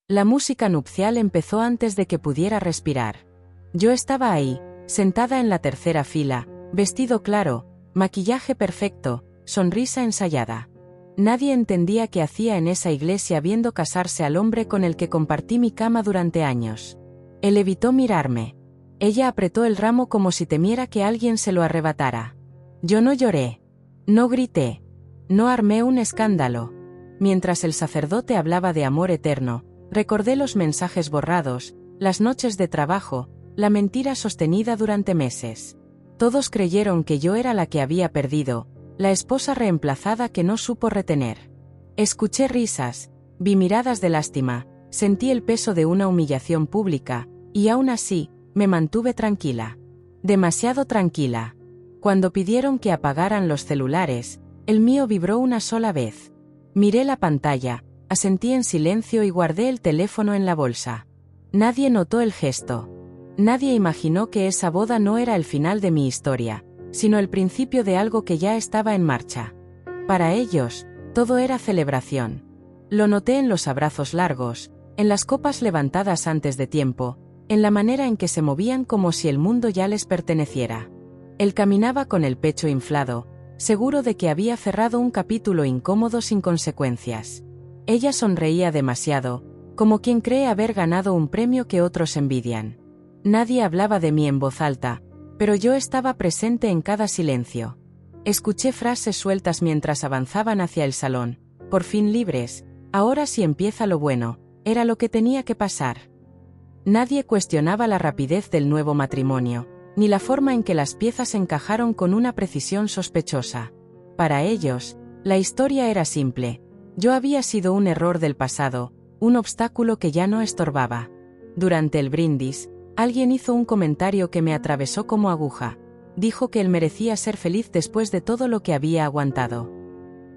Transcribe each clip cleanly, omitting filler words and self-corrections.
La música nupcial empezó antes de que pudiera respirar. Yo estaba ahí, sentada en la tercera fila, vestido claro, maquillaje perfecto, sonrisa ensayada. Nadie entendía qué hacía en esa iglesia viendo casarse al hombre con el que compartí mi cama durante años. Él evitó mirarme. Ella apretó el ramo como si temiera que alguien se lo arrebatara. Yo no lloré. No grité. No armé un escándalo. Mientras el sacerdote hablaba de amor eterno, recordé los mensajes borrados, las noches de trabajo, la mentira sostenida durante meses. Todos creyeron que yo era la que había perdido, la esposa reemplazada que no supo retener. Escuché risas, vi miradas de lástima, sentí el peso de una humillación pública, y aún así, me mantuve tranquila. Demasiado tranquila. Cuando pidieron que apagaran los celulares, el mío vibró una sola vez. Miré la pantalla, asentí en silencio y guardé el teléfono en la bolsa. Nadie notó el gesto. Nadie imaginó que esa boda no era el final de mi historia, sino el principio de algo que ya estaba en marcha. Para ellos, todo era celebración. Lo noté en los abrazos largos, en las copas levantadas antes de tiempo, en la manera en que se movían como si el mundo ya les perteneciera. Él caminaba con el pecho inflado, seguro de que había cerrado un capítulo incómodo sin consecuencias. Ella sonreía demasiado, como quien cree haber ganado un premio que otros envidian. Nadie hablaba de mí en voz alta, pero yo estaba presente en cada silencio. Escuché frases sueltas mientras avanzaban hacia el salón. Por fin libres, ahora sí empieza lo bueno, era lo que tenía que pasar. Nadie cuestionaba la rapidez del nuevo matrimonio, ni la forma en que las piezas encajaron con una precisión sospechosa. Para ellos, la historia era simple. Yo había sido un error del pasado, un obstáculo que ya no estorbaba. Durante el brindis, alguien hizo un comentario que me atravesó como aguja. Dijo que él merecía ser feliz después de todo lo que había aguantado.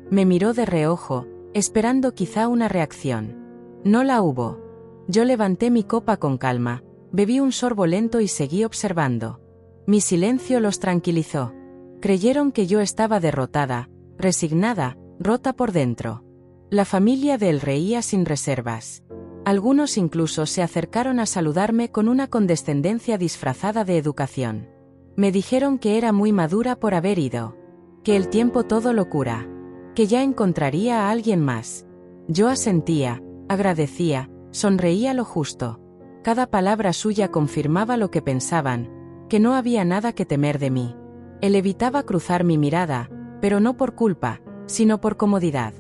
Me miró de reojo, esperando quizá una reacción. No la hubo. Yo levanté mi copa con calma, bebí un sorbo lento y seguí observando. Mi silencio los tranquilizó. Creyeron que yo estaba derrotada, resignada, rota por dentro. La familia de él reía sin reservas. Algunos incluso se acercaron a saludarme con una condescendencia disfrazada de educación. Me dijeron que era muy madura por haber ido. Que el tiempo todo lo cura. Que ya encontraría a alguien más. Yo asentía, agradecía, sonreía lo justo. Cada palabra suya confirmaba lo que pensaban, que no había nada que temer de mí. Él evitaba cruzar mi mirada, pero no por culpa, sino por comodidad.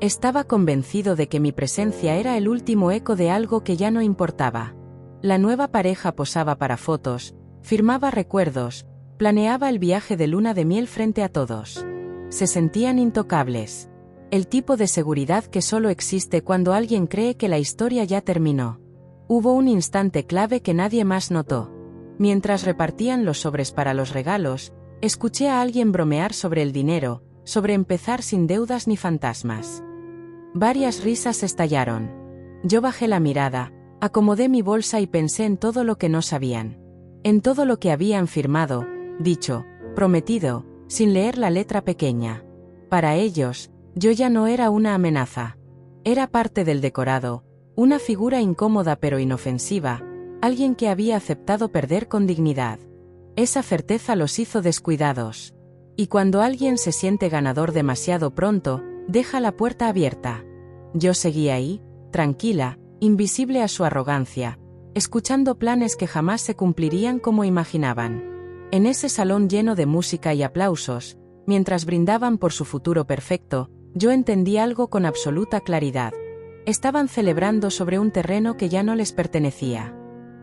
Estaba convencido de que mi presencia era el último eco de algo que ya no importaba. La nueva pareja posaba para fotos, firmaba recuerdos, planeaba el viaje de luna de miel frente a todos. Se sentían intocables. El tipo de seguridad que solo existe cuando alguien cree que la historia ya terminó. Hubo un instante clave que nadie más notó. Mientras repartían los sobres para los regalos, escuché a alguien bromear sobre el dinero, sobre empezar sin deudas ni fantasmas. Varias risas estallaron. Yo bajé la mirada, acomodé mi bolsa y pensé en todo lo que no sabían. En todo lo que habían firmado, dicho, prometido, sin leer la letra pequeña. Para ellos, yo ya no era una amenaza. Era parte del decorado, una figura incómoda pero inofensiva, alguien que había aceptado perder con dignidad. Esa certeza los hizo descuidados. Y cuando alguien se siente ganador demasiado pronto, deja la puerta abierta. Yo seguí ahí, tranquila, invisible a su arrogancia, escuchando planes que jamás se cumplirían como imaginaban. En ese salón lleno de música y aplausos, mientras brindaban por su futuro perfecto, yo entendí algo con absoluta claridad. Estaban celebrando sobre un terreno que ya no les pertenecía.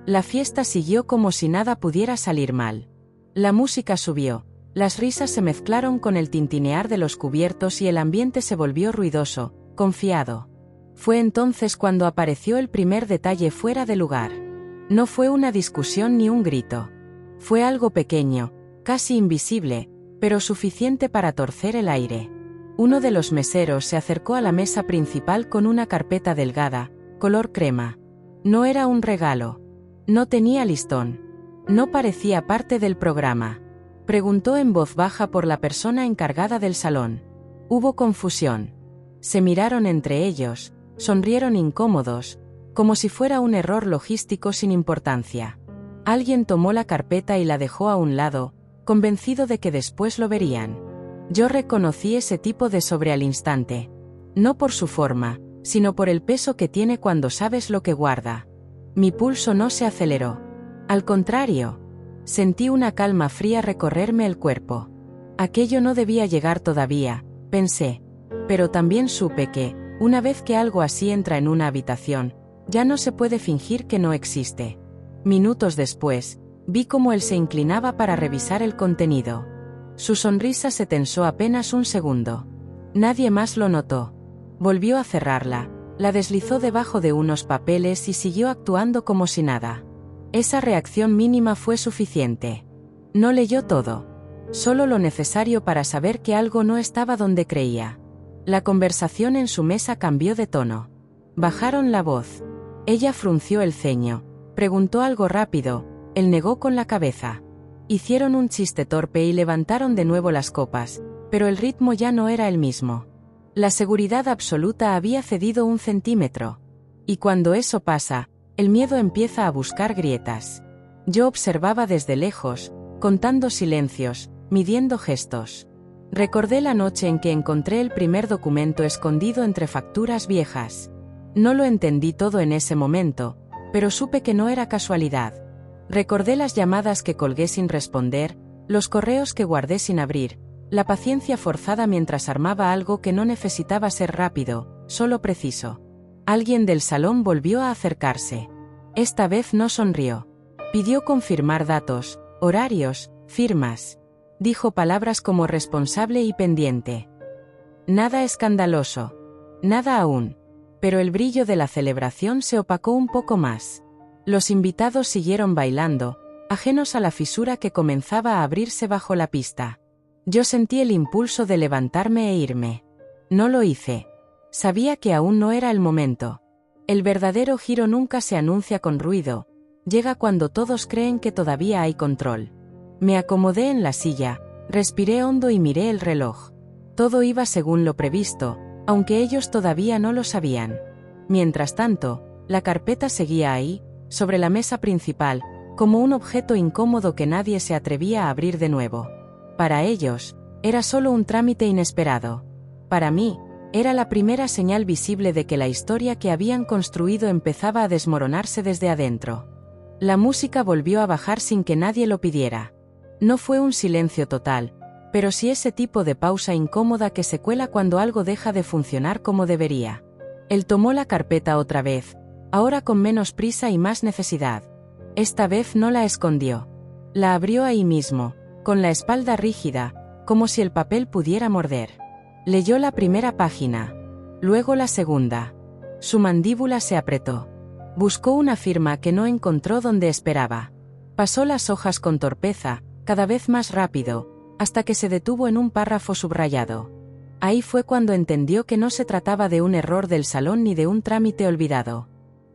La fiesta siguió como si nada pudiera salir mal. La música subió, las risas se mezclaron con el tintinear de los cubiertos y el ambiente se volvió ruidoso, confiado. Fue entonces cuando apareció el primer detalle fuera de lugar. No fue una discusión ni un grito. Fue algo pequeño, casi invisible, pero suficiente para torcer el aire. Uno de los meseros se acercó a la mesa principal con una carpeta delgada, color crema. No era un regalo. No tenía listón. No parecía parte del programa. Preguntó en voz baja por la persona encargada del salón. Hubo confusión. Se miraron entre ellos, sonrieron incómodos, como si fuera un error logístico sin importancia. Alguien tomó la carpeta y la dejó a un lado, convencido de que después lo verían. Yo reconocí ese tipo de sobre al instante. No por su forma, sino por el peso que tiene cuando sabes lo que guarda. Mi pulso no se aceleró. Al contrario, sentí una calma fría recorrerme el cuerpo. Aquello no debía llegar todavía, pensé. Pero también supe que, una vez que algo así entra en una habitación, ya no se puede fingir que no existe. Minutos después, vi cómo él se inclinaba para revisar el contenido. Su sonrisa se tensó apenas un segundo. Nadie más lo notó. Volvió a cerrarla, la deslizó debajo de unos papeles y siguió actuando como si nada. Esa reacción mínima fue suficiente. No leyó todo. Solo lo necesario para saber que algo no estaba donde creía. La conversación en su mesa cambió de tono. Bajaron la voz. Ella frunció el ceño. Preguntó algo rápido, él negó con la cabeza. Hicieron un chiste torpe y levantaron de nuevo las copas, pero el ritmo ya no era el mismo. La seguridad absoluta había cedido 1 centímetro. Y cuando eso pasa, el miedo empieza a buscar grietas. Yo observaba desde lejos, contando silencios, midiendo gestos. Recordé la noche en que encontré el primer documento escondido entre facturas viejas. No lo entendí todo en ese momento, pero supe que no era casualidad. Recordé las llamadas que colgué sin responder, los correos que guardé sin abrir, la paciencia forzada mientras armaba algo que no necesitaba ser rápido, solo preciso. Alguien del salón volvió a acercarse. Esta vez no sonrió. Pidió confirmar datos, horarios, firmas. Dijo palabras como responsable y pendiente. Nada escandaloso. Nada aún. Pero el brillo de la celebración se opacó un poco más. Los invitados siguieron bailando, ajenos a la fisura que comenzaba a abrirse bajo la pista. Yo sentí el impulso de levantarme e irme. No lo hice. Sabía que aún no era el momento. El verdadero giro nunca se anuncia con ruido, llega cuando todos creen que todavía hay control. Me acomodé en la silla, respiré hondo y miré el reloj. Todo iba según lo previsto, aunque ellos todavía no lo sabían. Mientras tanto, la carpeta seguía ahí, sobre la mesa principal, como un objeto incómodo que nadie se atrevía a abrir de nuevo. Para ellos, era solo un trámite inesperado. Para mí, era la primera señal visible de que la historia que habían construido empezaba a desmoronarse desde adentro. La música volvió a bajar sin que nadie lo pidiera. No fue un silencio total, pero sí ese tipo de pausa incómoda que se cuela cuando algo deja de funcionar como debería. Él tomó la carpeta otra vez, ahora con menos prisa y más necesidad. Esta vez no la escondió. La abrió ahí mismo, con la espalda rígida, como si el papel pudiera morder. Leyó la primera página. Luego la segunda. Su mandíbula se apretó. Buscó una firma que no encontró donde esperaba. Pasó las hojas con torpeza, cada vez más rápido, hasta que se detuvo en un párrafo subrayado. Ahí fue cuando entendió que no se trataba de un error del salón ni de un trámite olvidado.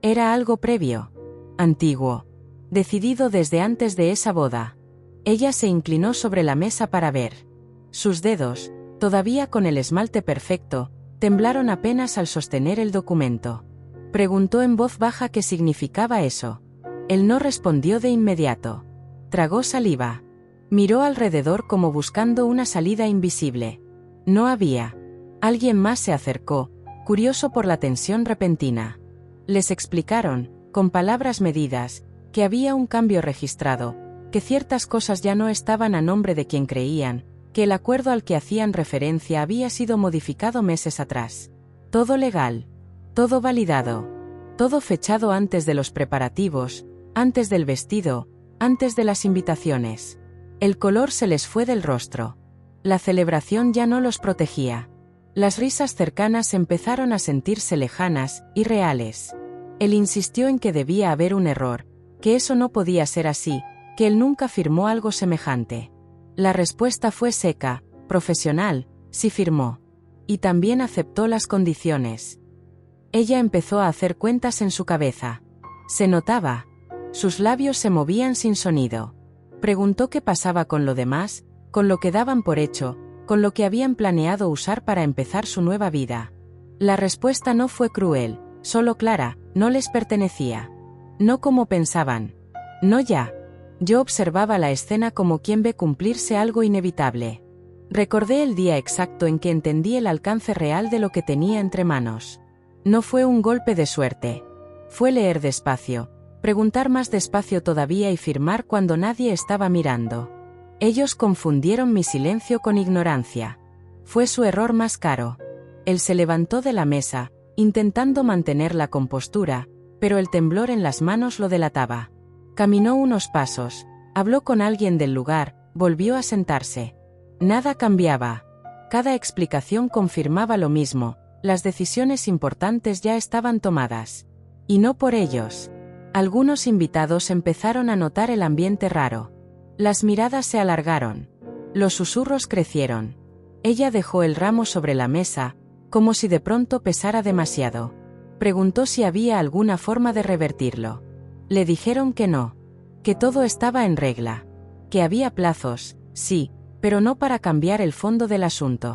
Era algo previo, antiguo, decidido desde antes de esa boda. Ella se inclinó sobre la mesa para ver. Sus dedos, todavía con el esmalte perfecto, temblaron apenas al sostener el documento. Preguntó en voz baja qué significaba eso. Él no respondió de inmediato. Tragó saliva. Miró alrededor como buscando una salida invisible. No había. Alguien más se acercó, curioso por la tensión repentina. Les explicaron, con palabras medidas, que había un cambio registrado, que ciertas cosas ya no estaban a nombre de quien creían, que el acuerdo al que hacían referencia había sido modificado meses atrás. Todo legal. Todo validado. Todo fechado antes de los preparativos, antes del vestido, antes de las invitaciones. El color se les fue del rostro. La celebración ya no los protegía. Las risas cercanas empezaron a sentirse lejanas, irreales. Él insistió en que debía haber un error, que eso no podía ser así, que él nunca firmó algo semejante. La respuesta fue seca, profesional, sí firmó. Y también aceptó las condiciones. Ella empezó a hacer cuentas en su cabeza. Se notaba. Sus labios se movían sin sonido. Preguntó qué pasaba con lo demás, con lo que daban por hecho, con lo que habían planeado usar para empezar su nueva vida. La respuesta no fue cruel, solo clara, No les pertenecía. No como pensaban. No ya. Yo observaba la escena como quien ve cumplirse algo inevitable. Recordé el día exacto en que entendí el alcance real de lo que tenía entre manos. No fue un golpe de suerte. Fue leer despacio, preguntar más despacio todavía y firmar cuando nadie estaba mirando. Ellos confundieron mi silencio con ignorancia. Fue su error más caro. Él se levantó de la mesa, intentando mantener la compostura, pero el temblor en las manos lo delataba. Caminó unos pasos, habló con alguien del lugar, volvió a sentarse. Nada cambiaba. Cada explicación confirmaba lo mismo, las decisiones importantes ya estaban tomadas. Y no por ellos. Algunos invitados empezaron a notar el ambiente raro. Las miradas se alargaron. Los susurros crecieron. Ella dejó el ramo sobre la mesa, como si de pronto pesara demasiado. Preguntó si había alguna forma de revertirlo. Le dijeron que no. Que todo estaba en regla. Que había plazos, sí, pero no para cambiar el fondo del asunto.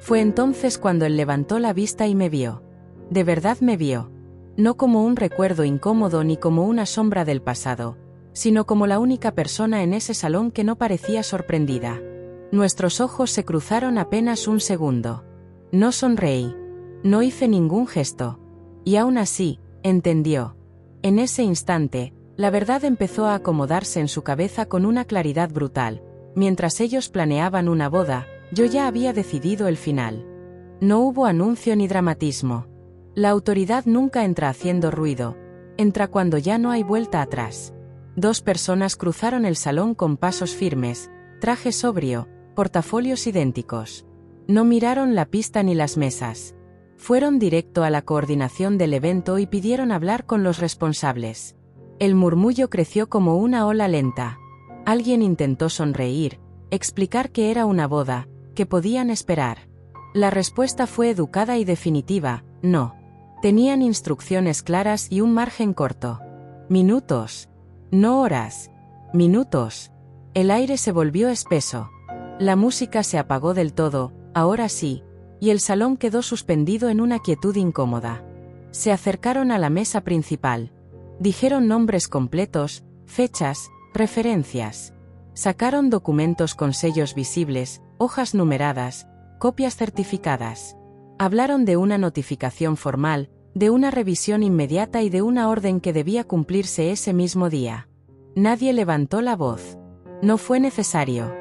Fue entonces cuando él levantó la vista y me vio. De verdad me vio. No como un recuerdo incómodo ni como una sombra del pasado, sino como la única persona en ese salón que no parecía sorprendida. Nuestros ojos se cruzaron apenas un segundo. No sonreí. No hice ningún gesto. Y aún así, entendió. En ese instante, la verdad empezó a acomodarse en su cabeza con una claridad brutal. Mientras ellos planeaban una boda, yo ya había decidido el final. No hubo anuncio ni dramatismo. La autoridad nunca entra haciendo ruido. Entra cuando ya no hay vuelta atrás. Dos personas cruzaron el salón con pasos firmes, traje sobrio, portafolios idénticos. No miraron la pista ni las mesas. Fueron directo a la coordinación del evento y pidieron hablar con los responsables. El murmullo creció como una ola lenta. Alguien intentó sonreír, explicar que era una boda, que podían esperar. La respuesta fue educada y definitiva: no. Tenían instrucciones claras y un margen corto. Minutos. No horas. Minutos. El aire se volvió espeso. La música se apagó del todo, ahora sí, y el salón quedó suspendido en una quietud incómoda. Se acercaron a la mesa principal. Dijeron nombres completos, fechas, referencias. Sacaron documentos con sellos visibles, hojas numeradas, copias certificadas. Hablaron de una notificación formal, de una revisión inmediata y de una orden que debía cumplirse ese mismo día. Nadie levantó la voz. No fue necesario.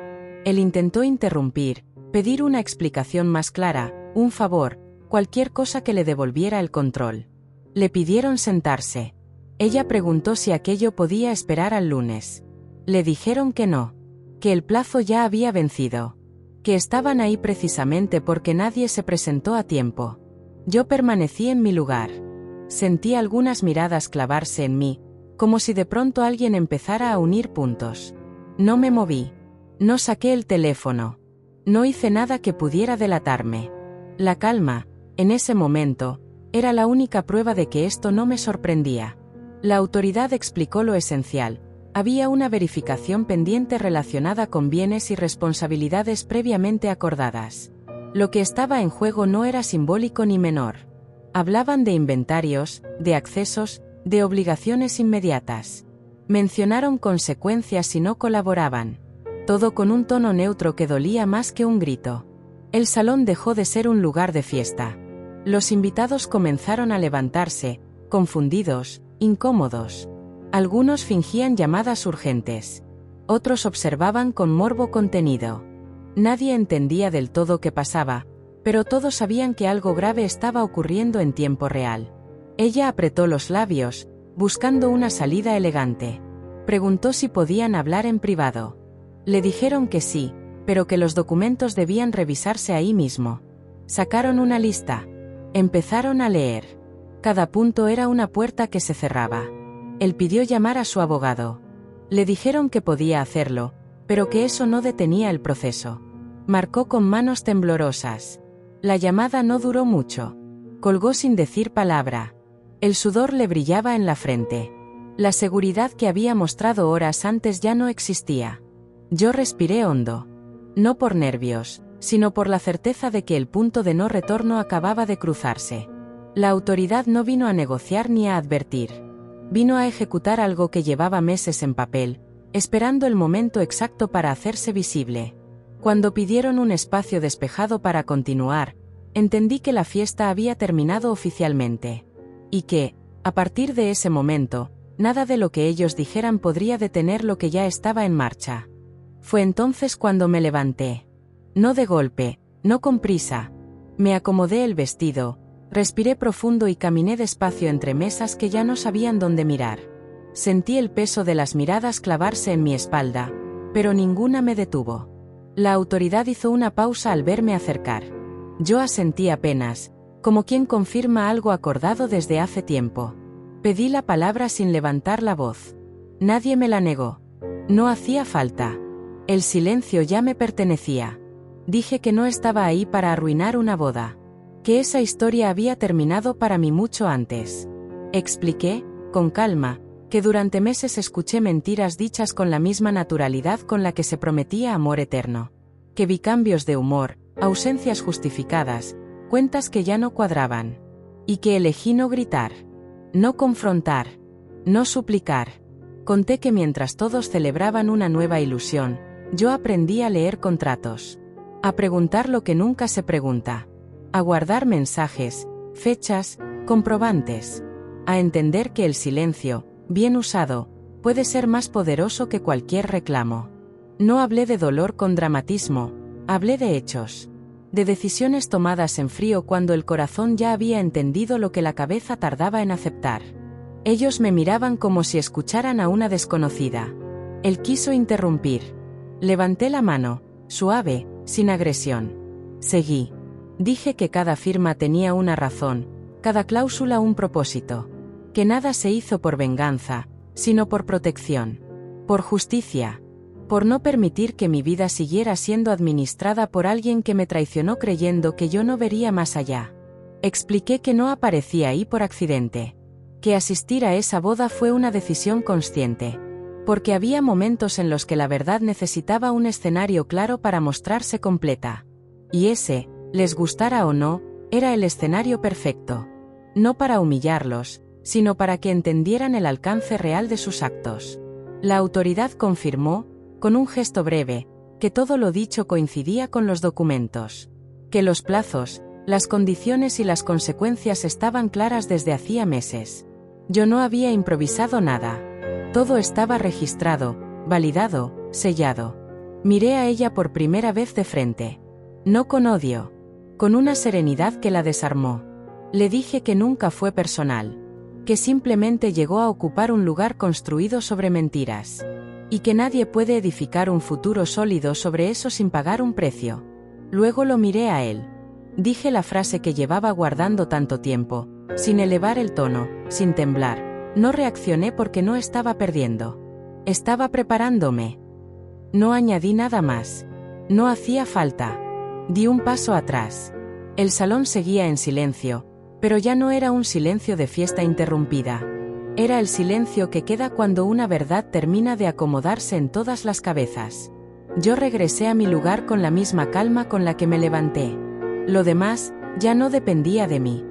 Él intentó interrumpir, pedir una explicación más clara, un favor, cualquier cosa que le devolviera el control. Le pidieron sentarse. Ella preguntó si aquello podía esperar al lunes. Le dijeron que no. Que el plazo ya había vencido. Que estaban ahí precisamente porque nadie se presentó a tiempo. Yo permanecí en mi lugar. Sentí algunas miradas clavarse en mí, como si de pronto alguien empezara a unir puntos. No me moví. No saqué el teléfono. No hice nada que pudiera delatarme. La calma, en ese momento, era la única prueba de que esto no me sorprendía. La autoridad explicó lo esencial. Había una verificación pendiente relacionada con bienes y responsabilidades previamente acordadas. Lo que estaba en juego no era simbólico ni menor. Hablaban de inventarios, de accesos, de obligaciones inmediatas. Mencionaron consecuencias si no colaboraban. Todo con un tono neutro que dolía más que un grito. El salón dejó de ser un lugar de fiesta. Los invitados comenzaron a levantarse, confundidos, incómodos. Algunos fingían llamadas urgentes. Otros observaban con morbo contenido. Nadie entendía del todo qué pasaba, pero todos sabían que algo grave estaba ocurriendo en tiempo real. Ella apretó los labios, buscando una salida elegante. Preguntó si podían hablar en privado. Le dijeron que sí, pero que los documentos debían revisarse ahí mismo. Sacaron una lista. Empezaron a leer. Cada punto era una puerta que se cerraba. Él pidió llamar a su abogado. Le dijeron que podía hacerlo, pero que eso no detenía el proceso. Marcó con manos temblorosas. La llamada no duró mucho. Colgó sin decir palabra. El sudor le brillaba en la frente. La seguridad que había mostrado horas antes ya no existía. Yo respiré hondo. No por nervios, sino por la certeza de que el punto de no retorno acababa de cruzarse. La autoridad no vino a negociar ni a advertir. Vino a ejecutar algo que llevaba meses en papel, esperando el momento exacto para hacerse visible. Cuando pidieron un espacio despejado para continuar, entendí que la fiesta había terminado oficialmente. Y que, a partir de ese momento, nada de lo que ellos dijeran podría detener lo que ya estaba en marcha. Fue entonces cuando me levanté. No de golpe, no con prisa. Me acomodé el vestido, respiré profundo y caminé despacio entre mesas que ya no sabían dónde mirar. Sentí el peso de las miradas clavarse en mi espalda, pero ninguna me detuvo. La autoridad hizo una pausa al verme acercar. Yo asentí apenas, como quien confirma algo acordado desde hace tiempo. Pedí la palabra sin levantar la voz. Nadie me la negó. No hacía falta. El silencio ya me pertenecía. Dije que no estaba ahí para arruinar una boda. Que esa historia había terminado para mí mucho antes. Expliqué, con calma, que durante meses escuché mentiras dichas con la misma naturalidad con la que se prometía amor eterno. Que vi cambios de humor, ausencias justificadas, cuentas que ya no cuadraban. Y que elegí no gritar. No confrontar. No suplicar. Conté que mientras todos celebraban una nueva ilusión, yo aprendí a leer contratos. A preguntar lo que nunca se pregunta. A guardar mensajes, fechas, comprobantes. A entender que el silencio, bien usado, puede ser más poderoso que cualquier reclamo. No hablé de dolor con dramatismo, hablé de hechos. De decisiones tomadas en frío cuando el corazón ya había entendido lo que la cabeza tardaba en aceptar. Ellos me miraban como si escucharan a una desconocida. Él quiso interrumpir. Levanté la mano, suave, sin agresión. Seguí. Dije que cada firma tenía una razón, cada cláusula un propósito. Que nada se hizo por venganza, sino por protección. Por justicia. Por no permitir que mi vida siguiera siendo administrada por alguien que me traicionó creyendo que yo no vería más allá. Expliqué que no aparecía ahí por accidente. Que asistir a esa boda fue una decisión consciente. Porque había momentos en los que la verdad necesitaba un escenario claro para mostrarse completa. Y ese, les gustara o no, era el escenario perfecto. No para humillarlos, sino para que entendieran el alcance real de sus actos. La autoridad confirmó, con un gesto breve, que todo lo dicho coincidía con los documentos. Que los plazos, las condiciones y las consecuencias estaban claras desde hacía meses. Yo no había improvisado nada. Todo estaba registrado, validado, sellado. Miré a ella por primera vez de frente. No con odio. Con una serenidad que la desarmó. Le dije que nunca fue personal. Que simplemente llegó a ocupar un lugar construido sobre mentiras. Y que nadie puede edificar un futuro sólido sobre eso sin pagar un precio. Luego lo miré a él. Dije la frase que llevaba guardando tanto tiempo, sin elevar el tono, sin temblar. No reaccioné porque no estaba perdiendo. Estaba preparándome. No añadí nada más. No hacía falta. Di un paso atrás. El salón seguía en silencio, pero ya no era un silencio de fiesta interrumpida. Era el silencio que queda cuando una verdad termina de acomodarse en todas las cabezas. Yo regresé a mi lugar con la misma calma con la que me levanté. Lo demás, ya no dependía de mí.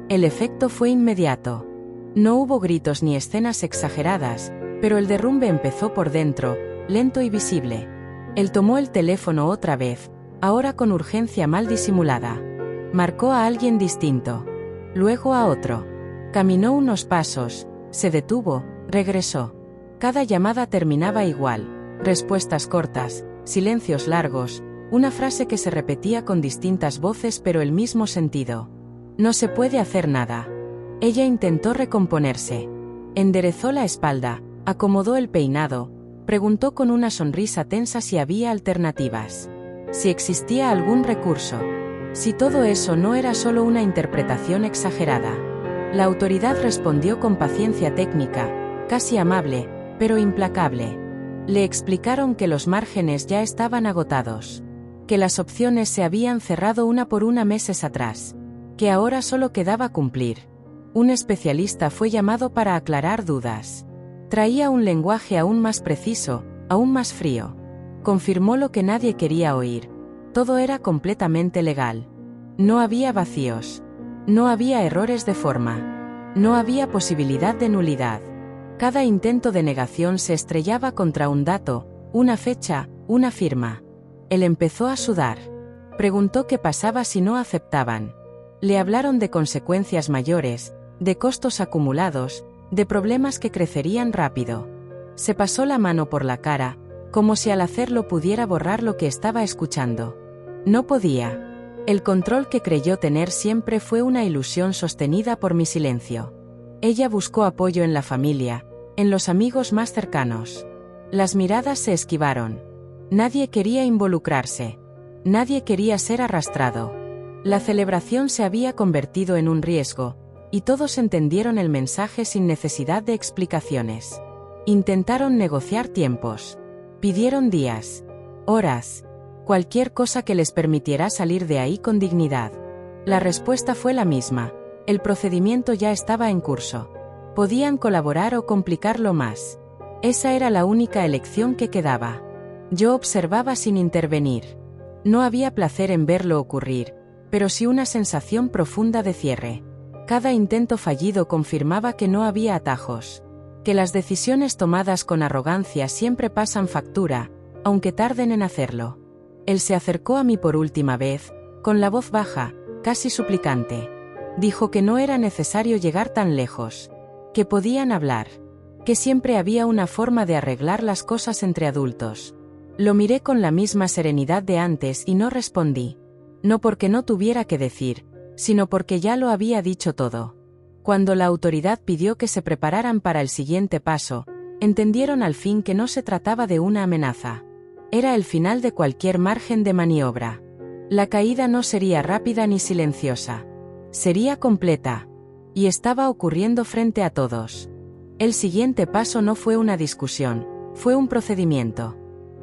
El efecto fue inmediato. No hubo gritos ni escenas exageradas, pero el derrumbe empezó por dentro, lento y visible. Él tomó el teléfono otra vez, ahora con urgencia mal disimulada. Marcó a alguien distinto. Luego a otro. Caminó unos pasos. Se detuvo, regresó. Cada llamada terminaba igual, respuestas cortas, silencios largos, una frase que se repetía con distintas voces pero el mismo sentido. No se puede hacer nada. Ella intentó recomponerse. Enderezó la espalda, acomodó el peinado, preguntó con una sonrisa tensa si había alternativas. Si existía algún recurso. Si todo eso no era solo una interpretación exagerada. La autoridad respondió con paciencia técnica, casi amable, pero implacable. Le explicaron que los márgenes ya estaban agotados. Que las opciones se habían cerrado una por una meses atrás. Que ahora solo quedaba cumplir. Un especialista fue llamado para aclarar dudas. Traía un lenguaje aún más preciso, aún más frío. Confirmó lo que nadie quería oír. Todo era completamente legal. No había vacíos. No había errores de forma. No había posibilidad de nulidad. Cada intento de negación se estrellaba contra un dato, una fecha, una firma. Él empezó a sudar. Preguntó qué pasaba si no aceptaban. Le hablaron de consecuencias mayores, de costos acumulados, de problemas que crecerían rápido. Se pasó la mano por la cara, como si al hacerlo pudiera borrar lo que estaba escuchando. No podía. El control que creyó tener siempre fue una ilusión sostenida por mi silencio. Ella buscó apoyo en la familia, en los amigos más cercanos. Las miradas se esquivaron. Nadie quería involucrarse. Nadie quería ser arrastrado. La celebración se había convertido en un riesgo, y todos entendieron el mensaje sin necesidad de explicaciones. Intentaron negociar tiempos. Pidieron días, horas, cualquier cosa que les permitiera salir de ahí con dignidad. La respuesta fue la misma: el procedimiento ya estaba en curso. Podían colaborar o complicarlo más. Esa era la única elección que quedaba. Yo observaba sin intervenir. No había placer en verlo ocurrir, pero sí una sensación profunda de cierre. Cada intento fallido confirmaba que no había atajos. Que las decisiones tomadas con arrogancia siempre pasan factura, aunque tarden en hacerlo. Él se acercó a mí por última vez, con la voz baja, casi suplicante. Dijo que no era necesario llegar tan lejos. Que podían hablar. Que siempre había una forma de arreglar las cosas entre adultos. Lo miré con la misma serenidad de antes y no respondí. No porque no tuviera que decir, sino porque ya lo había dicho todo. Cuando la autoridad pidió que se prepararan para el siguiente paso, entendieron al fin que no se trataba de una amenaza. Era el final de cualquier margen de maniobra. La caída no sería rápida ni silenciosa. Sería completa. Y estaba ocurriendo frente a todos. El siguiente paso no fue una discusión, fue un procedimiento.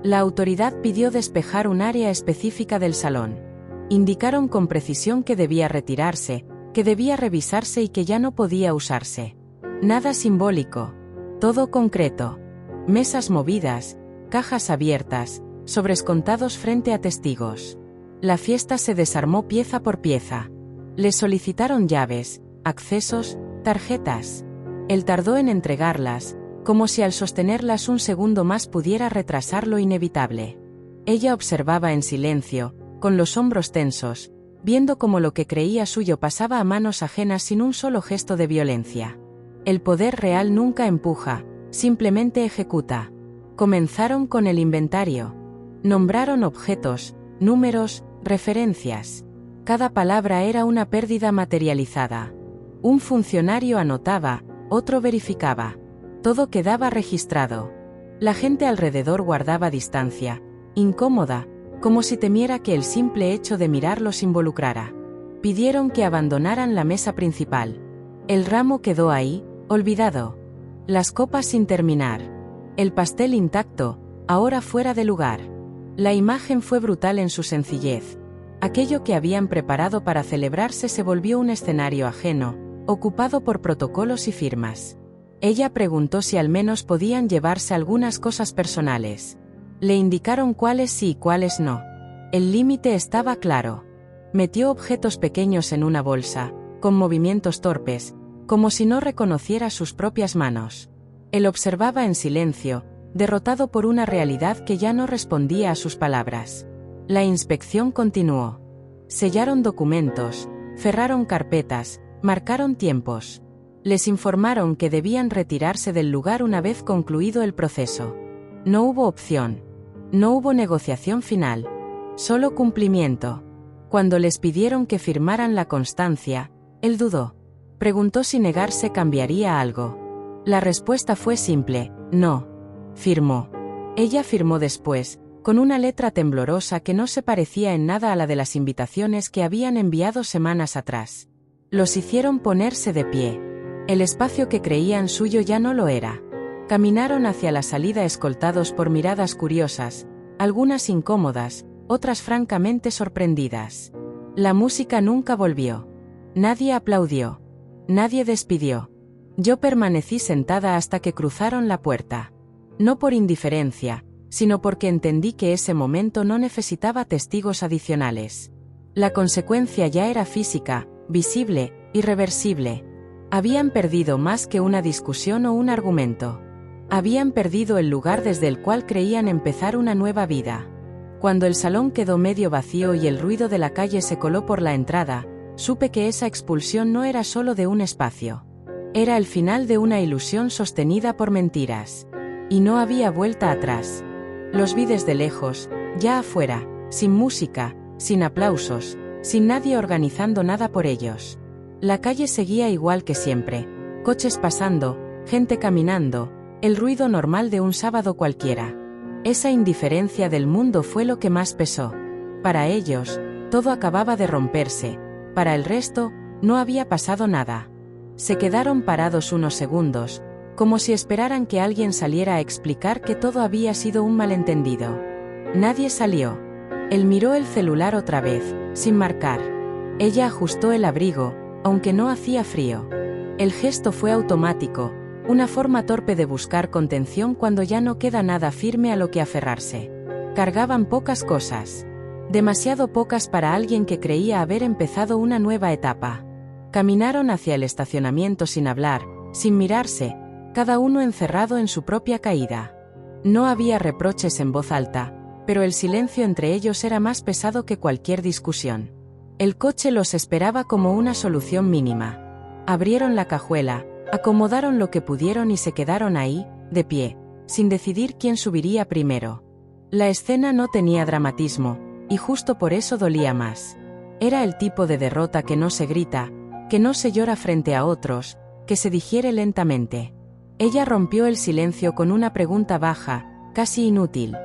La autoridad pidió despejar un área específica del salón. Indicaron con precisión que debía retirarse, que debía revisarse y que ya no podía usarse. Nada simbólico. Todo concreto. Mesas movidas, cajas abiertas, sobres contados frente a testigos. La fiesta se desarmó pieza por pieza. Le solicitaron llaves, accesos, tarjetas. Él tardó en entregarlas, como si al sostenerlas un segundo más pudiera retrasar lo inevitable. Ella observaba en silencio, con los hombros tensos, viendo cómo lo que creía suyo pasaba a manos ajenas sin un solo gesto de violencia. El poder real nunca empuja, simplemente ejecuta. Comenzaron con el inventario. Nombraron objetos, números, referencias. Cada palabra era una pérdida materializada. Un funcionario anotaba, otro verificaba. Todo quedaba registrado. La gente alrededor guardaba distancia, incómoda, como si temiera que el simple hecho de mirar los involucrara. Pidieron que abandonaran la mesa principal. El ramo quedó ahí, olvidado. Las copas sin terminar. El pastel intacto, ahora fuera de lugar. La imagen fue brutal en su sencillez. Aquello que habían preparado para celebrarse se volvió un escenario ajeno, ocupado por protocolos y firmas. Ella preguntó si al menos podían llevarse algunas cosas personales. Le indicaron cuáles sí y cuáles no. El límite estaba claro. Metió objetos pequeños en una bolsa, con movimientos torpes, como si no reconociera sus propias manos. Él observaba en silencio, derrotado por una realidad que ya no respondía a sus palabras. La inspección continuó. Sellaron documentos, cerraron carpetas, marcaron tiempos. Les informaron que debían retirarse del lugar una vez concluido el proceso. No hubo opción. No hubo negociación final. Solo cumplimiento. Cuando les pidieron que firmaran la constancia, él dudó. Preguntó si negarse cambiaría algo. La respuesta fue simple: no. Firmó. Ella firmó después, con una letra temblorosa que no se parecía en nada a la de las invitaciones que habían enviado semanas atrás. Los hicieron ponerse de pie. El espacio que creían suyo ya no lo era. Caminaron hacia la salida escoltados por miradas curiosas, algunas incómodas, otras francamente sorprendidas. La música nunca volvió. Nadie aplaudió. Nadie despidió. Yo permanecí sentada hasta que cruzaron la puerta. No por indiferencia, sino porque entendí que ese momento no necesitaba testigos adicionales. La consecuencia ya era física, visible, irreversible. Habían perdido más que una discusión o un argumento. Habían perdido el lugar desde el cual creían empezar una nueva vida. Cuando el salón quedó medio vacío y el ruido de la calle se coló por la entrada, supe que esa expulsión no era solo de un espacio. Era el final de una ilusión sostenida por mentiras. Y no había vuelta atrás. Los vi desde lejos, ya afuera, sin música, sin aplausos, sin nadie organizando nada por ellos. La calle seguía igual que siempre, coches pasando, gente caminando, el ruido normal de un sábado cualquiera. Esa indiferencia del mundo fue lo que más pesó. Para ellos, todo acababa de romperse, para el resto, no había pasado nada. Se quedaron parados unos segundos, como si esperaran que alguien saliera a explicar que todo había sido un malentendido. Nadie salió. Él miró el celular otra vez, sin marcar. Ella ajustó el abrigo, aunque no hacía frío. El gesto fue automático, una forma torpe de buscar contención cuando ya no queda nada firme a lo que aferrarse. Cargaban pocas cosas. Demasiado pocas para alguien que creía haber empezado una nueva etapa. Caminaron hacia el estacionamiento sin hablar, sin mirarse, cada uno encerrado en su propia caída. No había reproches en voz alta, pero el silencio entre ellos era más pesado que cualquier discusión. El coche los esperaba como una solución mínima. Abrieron la cajuela, acomodaron lo que pudieron y se quedaron ahí, de pie, sin decidir quién subiría primero. La escena no tenía dramatismo, y justo por eso dolía más. Era el tipo de derrota que no se grita, que no se llora frente a otros, que se digiere lentamente. Ella rompió el silencio con una pregunta baja, casi inútil.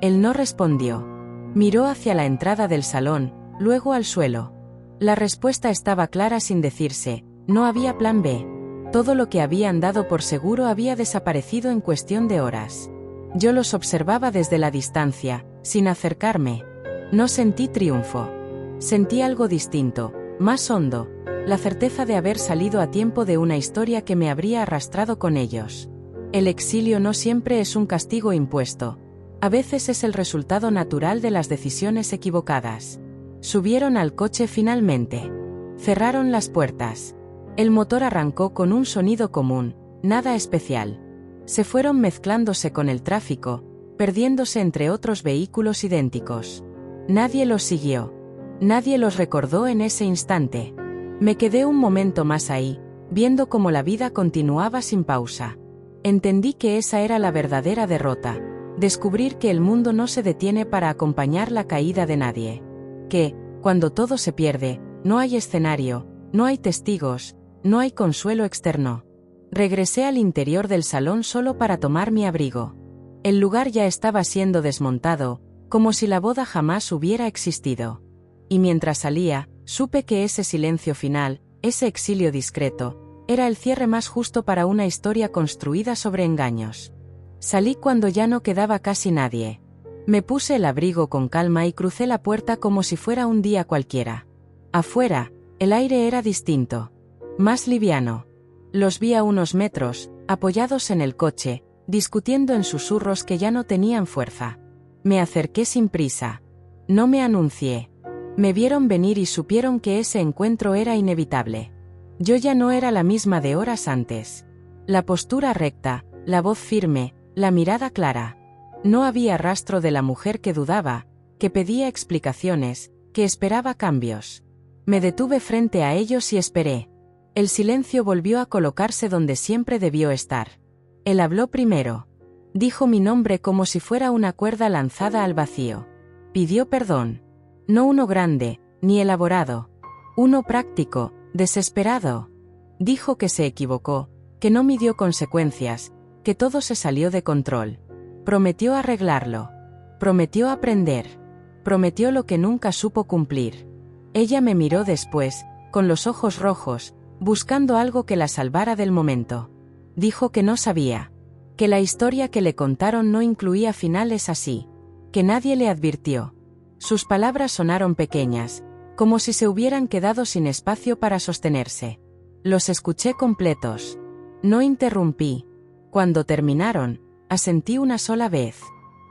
Él no respondió. Miró hacia la entrada del salón, luego al suelo. La respuesta estaba clara sin decirse, no había plan B. Todo lo que habían dado por seguro había desaparecido en cuestión de horas. Yo los observaba desde la distancia, sin acercarme. No sentí triunfo. Sentí algo distinto, más hondo, la certeza de haber salido a tiempo de una historia que me habría arrastrado con ellos. El exilio no siempre es un castigo impuesto. A veces es el resultado natural de las decisiones equivocadas. Subieron al coche finalmente. Cerraron las puertas. El motor arrancó con un sonido común, nada especial. Se fueron mezclándose con el tráfico, perdiéndose entre otros vehículos idénticos. Nadie los siguió. Nadie los recordó en ese instante. Me quedé un momento más ahí, viendo cómo la vida continuaba sin pausa. Entendí que esa era la verdadera derrota. Descubrir que el mundo no se detiene para acompañar la caída de nadie. Que, cuando todo se pierde, no hay escenario, no hay testigos, no hay consuelo externo. Regresé al interior del salón solo para tomar mi abrigo. El lugar ya estaba siendo desmontado, como si la boda jamás hubiera existido. Y mientras salía, supe que ese silencio final, ese exilio discreto, era el cierre más justo para una historia construida sobre engaños. Salí cuando ya no quedaba casi nadie. Me puse el abrigo con calma y crucé la puerta como si fuera un día cualquiera. Afuera, el aire era distinto. Más liviano. Los vi a unos metros, apoyados en el coche, discutiendo en susurros que ya no tenían fuerza. Me acerqué sin prisa. No me anuncié. Me vieron venir y supieron que ese encuentro era inevitable. Yo ya no era la misma de horas antes. La postura recta, la voz firme, la mirada clara. No había rastro de la mujer que dudaba, que pedía explicaciones, que esperaba cambios. Me detuve frente a ellos y esperé. El silencio volvió a colocarse donde siempre debió estar. Él habló primero. Dijo mi nombre como si fuera una cuerda lanzada al vacío. Pidió perdón. No uno grande, ni elaborado. Uno práctico, desesperado. Dijo que se equivocó, que no midió consecuencias, que todo se salió de control. Prometió arreglarlo. Prometió aprender. Prometió lo que nunca supo cumplir. Ella me miró después, con los ojos rojos, buscando algo que la salvara del momento. Dijo que no sabía. Que la historia que le contaron no incluía finales así. Que nadie le advirtió. Sus palabras sonaron pequeñas, como si se hubieran quedado sin espacio para sostenerse. Los escuché completos. No interrumpí. Cuando terminaron, asentí una sola vez.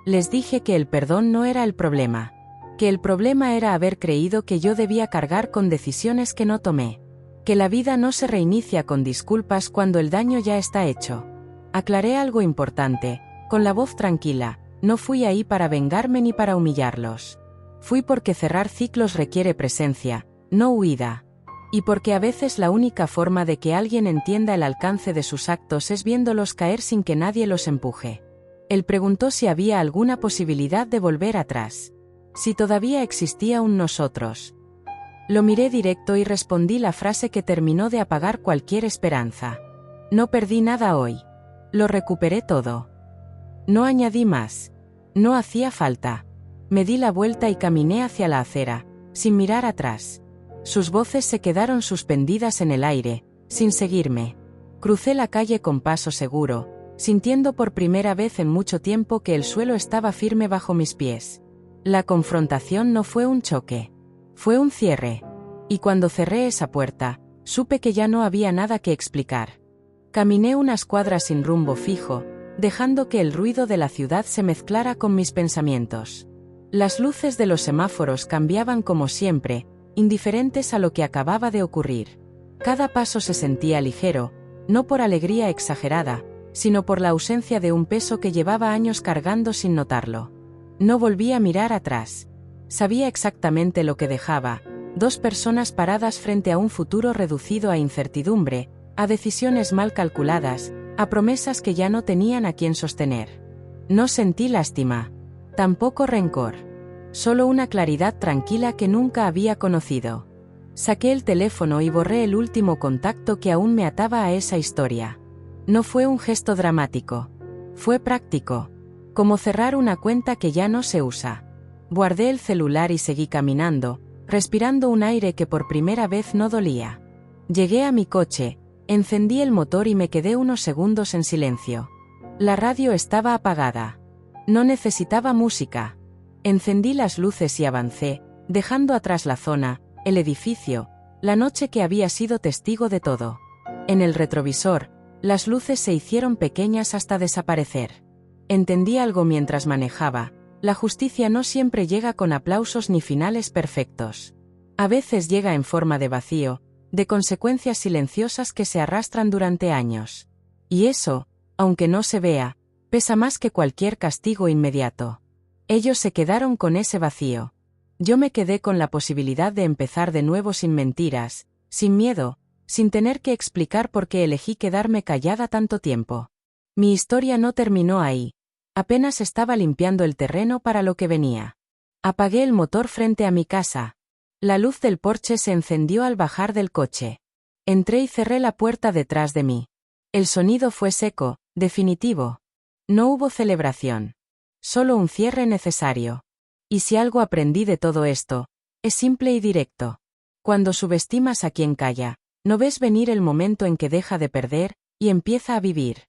Les dije que el perdón no era el problema. Que el problema era haber creído que yo debía cargar con decisiones que no tomé. Que la vida no se reinicia con disculpas cuando el daño ya está hecho. Aclaré algo importante, con la voz tranquila, no fui ahí para vengarme ni para humillarlos. Fui porque cerrar ciclos requiere presencia, no huida. Y porque a veces la única forma de que alguien entienda el alcance de sus actos es viéndolos caer sin que nadie los empuje. Él preguntó si había alguna posibilidad de volver atrás. Si todavía existía un nosotros. Lo miré directo y respondí la frase que terminó de apagar cualquier esperanza. No perdí nada hoy. Lo recuperé todo. No añadí más. No hacía falta. Me di la vuelta y caminé hacia la acera, sin mirar atrás. Sus voces se quedaron suspendidas en el aire, sin seguirme. Crucé la calle con paso seguro, sintiendo por primera vez en mucho tiempo que el suelo estaba firme bajo mis pies. La confrontación no fue un choque. Fue un cierre. Y cuando cerré esa puerta, supe que ya no había nada que explicar. Caminé unas cuadras sin rumbo fijo, dejando que el ruido de la ciudad se mezclara con mis pensamientos. Las luces de los semáforos cambiaban como siempre, indiferentes a lo que acababa de ocurrir. Cada paso se sentía ligero, no por alegría exagerada, sino por la ausencia de un peso que llevaba años cargando sin notarlo. No volví a mirar atrás. Sabía exactamente lo que dejaba, 2 personas paradas frente a un futuro reducido a incertidumbre, a decisiones mal calculadas, a promesas que ya no tenían a quien sostener. No sentí lástima. Tampoco rencor. Solo una claridad tranquila que nunca había conocido. Saqué el teléfono y borré el último contacto que aún me ataba a esa historia. No fue un gesto dramático. Fue práctico. Como cerrar una cuenta que ya no se usa. Guardé el celular y seguí caminando, respirando un aire que por primera vez no dolía. Llegué a mi coche, encendí el motor y me quedé unos segundos en silencio. La radio estaba apagada. No necesitaba música. Encendí las luces y avancé, dejando atrás la zona, el edificio, la noche que había sido testigo de todo. En el retrovisor, las luces se hicieron pequeñas hasta desaparecer. Entendí algo mientras manejaba: la justicia no siempre llega con aplausos ni finales perfectos. A veces llega en forma de vacío, de consecuencias silenciosas que se arrastran durante años. Y eso, aunque no se vea, pesa más que cualquier castigo inmediato. Ellos se quedaron con ese vacío. Yo me quedé con la posibilidad de empezar de nuevo sin mentiras, sin miedo, sin tener que explicar por qué elegí quedarme callada tanto tiempo. Mi historia no terminó ahí. Apenas estaba limpiando el terreno para lo que venía. Apagué el motor frente a mi casa. La luz del porche se encendió al bajar del coche. Entré y cerré la puerta detrás de mí. El sonido fue seco, definitivo. No hubo celebración. Solo un cierre necesario. Y si algo aprendí de todo esto, es simple y directo. Cuando subestimas a quien calla, no ves venir el momento en que deja de perder y empieza a vivir.